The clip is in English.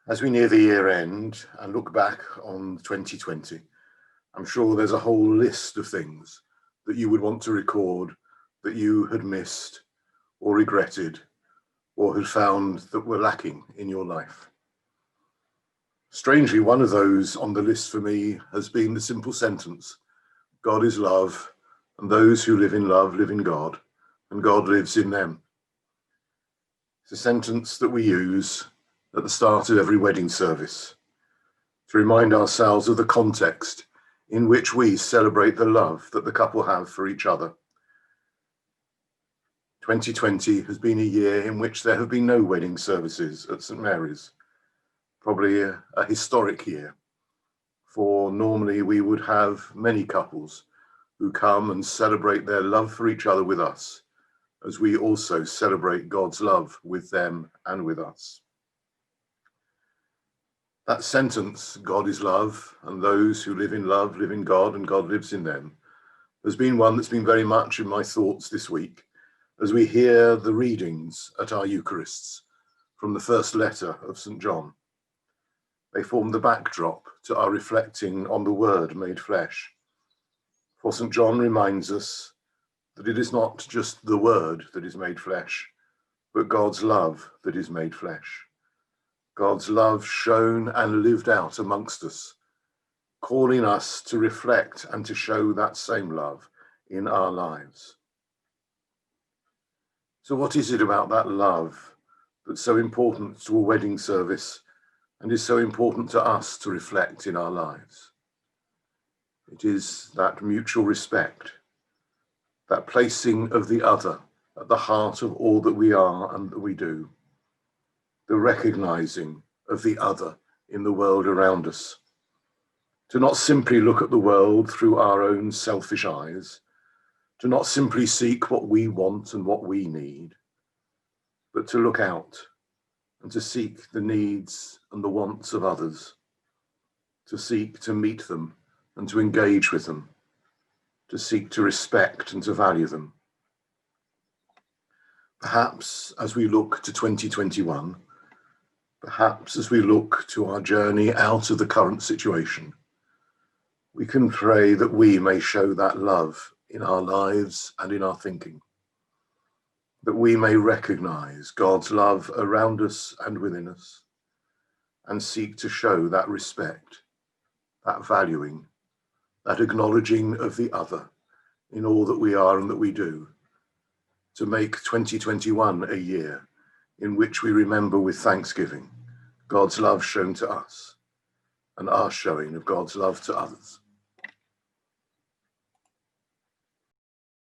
As we near the year end and look back on 2020, I'm sure there's a whole list of things that you would want to record that you had missed or regretted or had found that were lacking in your life. Strangely, one of those on the list for me has been the simple sentence, God is love, and those who live in love live in God, and God lives in them. It's a sentence that we use at the start of every wedding service to remind ourselves of the context in which we celebrate the love that the couple have for each other. 2020 has been a year in which there have been no wedding services at St Mary's, probably a historic year, for normally we would have many couples who come and celebrate their love for each other with us, as we also celebrate God's love with them and with us. That sentence, God is love, and those who live in love live in God, and God lives in them, has been one that's been very much in my thoughts this week as we hear the readings at our Eucharists from the first letter of St John. They form the backdrop to our reflecting on the Word made flesh. For St John reminds us that it is not just the Word that is made flesh, but God's love that is made flesh. God's love shown and lived out amongst us, calling us to reflect and to show that same love in our lives. So what is it about that love that's so important to a wedding service and is so important to us to reflect in our lives? It is that mutual respect, that placing of the other at the heart of all that we are and that we do, the recognizing of the other in the world around us, to not simply look at the world through our own selfish eyes, to not simply seek what we want and what we need, but to look out and to seek the needs and the wants of others, to seek to meet them and to engage with them, to seek to respect and to value them. Perhaps as we look to 2021, perhaps as we look to our journey out of the current situation, we can pray that we may show that love in our lives and in our thinking, that we may recognize God's love around us and within us, and seek to show that respect, that valuing, that acknowledging of the other in all that we are and that we do, to make 2021 a year in which we remember with thanksgiving God's love shown to us and our showing of God's love to others.